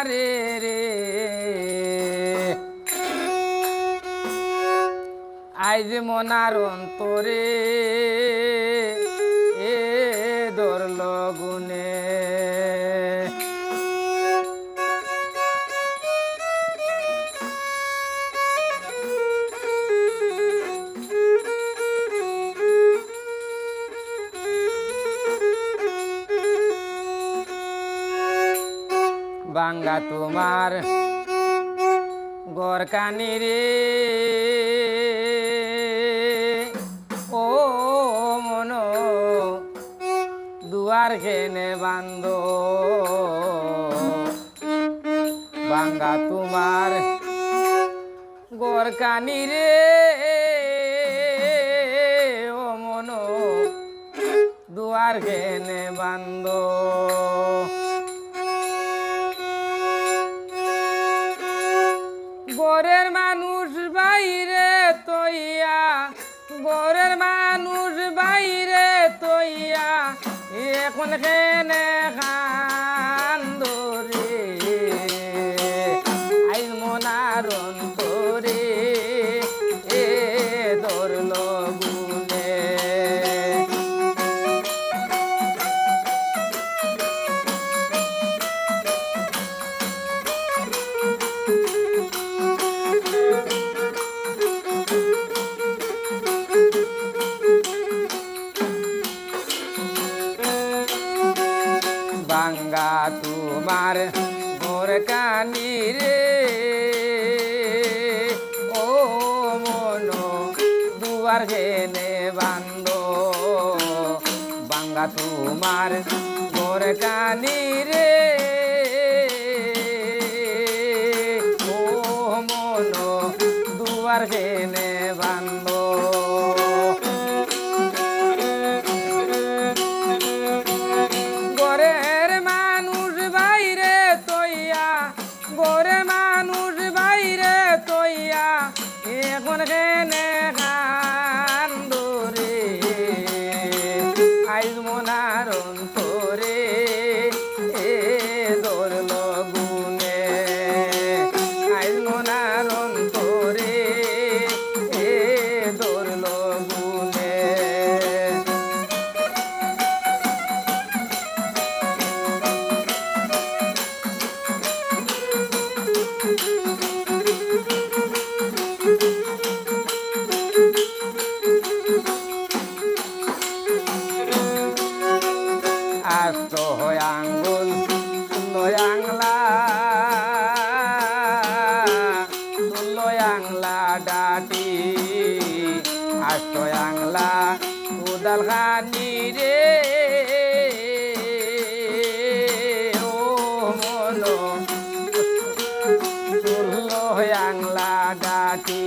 রে রে আইজ মনার অন্তরে এ ধরল গুনে বাঙ্গা তোমার গরকানি রে ও মন দুয়ার খেনে বান্দ বাঙ্গা তোমার গরকানি রে ও মন দুয়ার খেনে বান্দ গোরের মানুষ বাইরে তৈয়া গোরের মানুষ বাইরে তৈয়া এখন কেনে খান্দরে আইন মনার অন্তরে এ ধরল গুনে বাঙ্গা তোমার গরকানি রে ও মন দুয়ার ঘেনে বান্দ বাঙ্গা তোমার গরকানি রে ও মন দুয়ার ঘেনে বান্দ গোরের মানুষ বাইরে তৈয়া এখন কেনে কান্দরে আইজ মনার অন্তরে এ ধরল গুনে আইজ মনার অন্তরে এ ধরল গুনে আস্ত হয় আঙ্গুল আংলা ডাটি আস্ত আংলা উদাল খানি রে ও মন আংলা ডাটি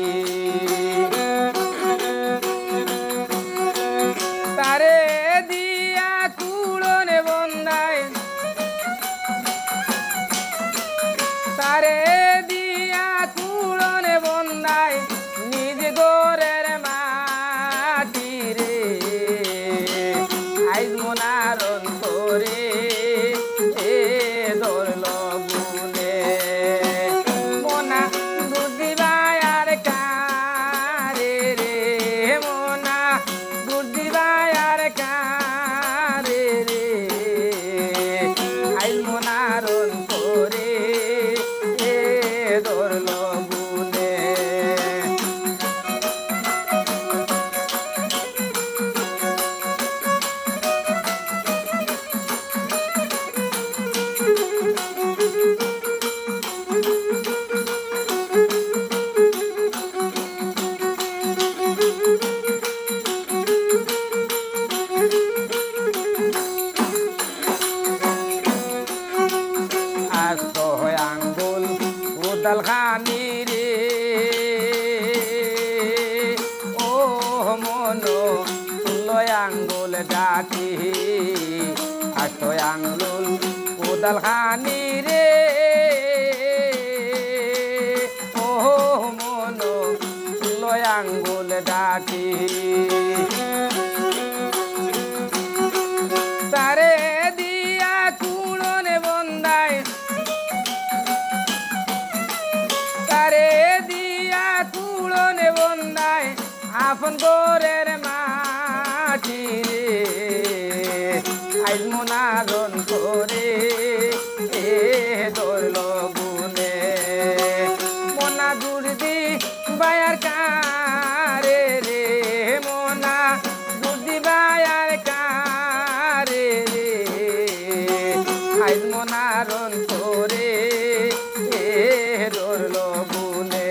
তারে দিয়া কুড়নে বন্দায় তারে দিয়া কুড়নে বন্দায় নিজ গোরের মাটি রে আইজ মনার অন্তরে এ ধরল গুনে মনা দুদিবাই আর কারে রে মনা দুদিবাই আর কারে রে আইজ মনার অন্তরে এ ধরল গুনে আস্ত হয় আঙ্গুল উদাল খানি রে ও মন লয় আঙ্গুল ডাটি আস্ত আঙ্গুল উদাল খানি রে ও মন লয় আঙ্গুল ডাটি তারে দিয়া কুড়নে বন্দায় ধরল গুনে মনা দুর্দি বায়ার কারে রে মনা দুর্দি বায়ার কারে রে আইজ মনার অন্তরে ধরল গুনে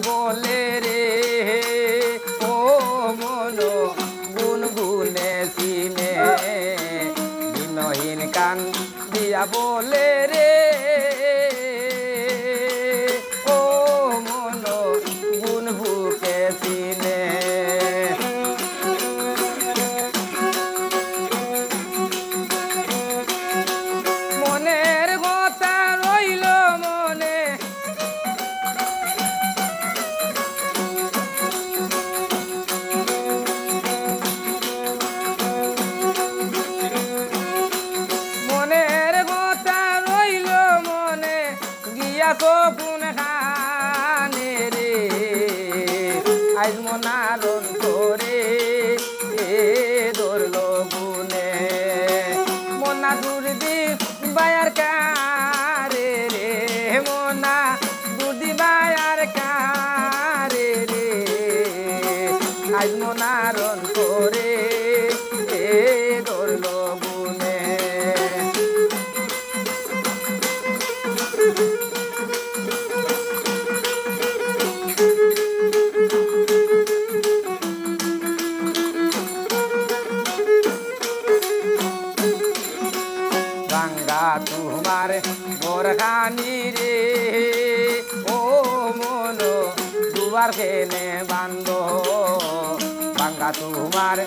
বলে রে ও মনো গুনগুনে সিনে বিনহীন কান দিয়া বলে রে ও মনো গুনগুকে সিনে মনের কথা রইল মনে কোন খানে রে আইজ মনার অন্তরে ধরল গুনে মনা দুর্দি বায়ার কারে রে মনা দুর্দি বায়ার কারে রে আইজ মনার অন্তরে ধরল গুনে ভাঙ্গা তোমার গোরখানি রে ও মনো দুবার খেনে বান্ধ ভাঙ্গা তোমার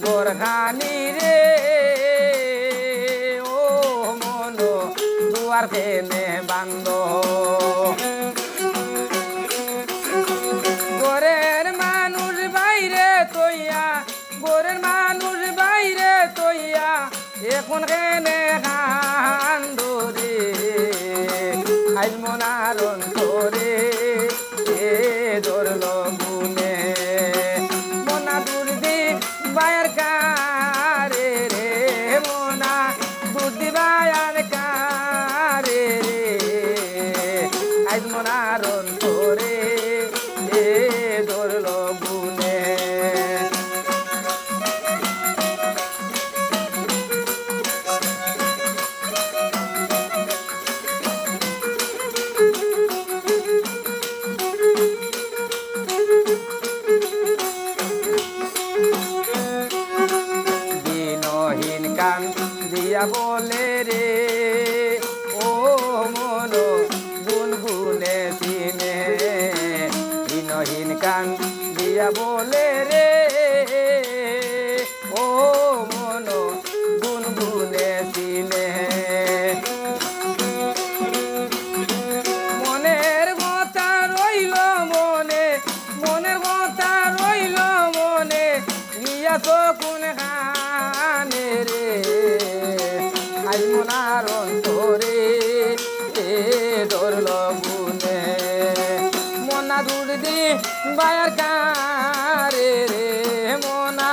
গোরখানি রে ও মনো দুবার খেনে বান্ধ গোরের মানুষ বাইরে তৈয়া গোরের মানুষ বাইরে তৈয়া এখন কেনে কান্দরে আইজ মনার অন্তরে ধরল গুনে মনা দুর্দি বায়ার কারে রে মনা দুর্দি বায়ার কারে রে আইজ মনার অন্তরে ধরল গুনে কান দিয়া বলে রে ও মনো গুনগুনে সিনে বিনহীন কান দিয়া বলে রে ও মনো গুনগুনে সিনে মনের কথা রইল মনে মনের কথা রইল মনে গিয়া তো কোন খানে রে আইজ মনার অন্তরে ধরল গুনে মনা দুর্দি বায়ার কারে রে মনা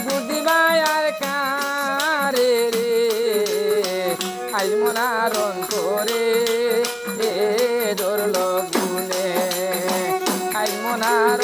দুর্দি বায়ার কারে রে আইজ মনার অন্তরে ধরল গুনে আইজ মনার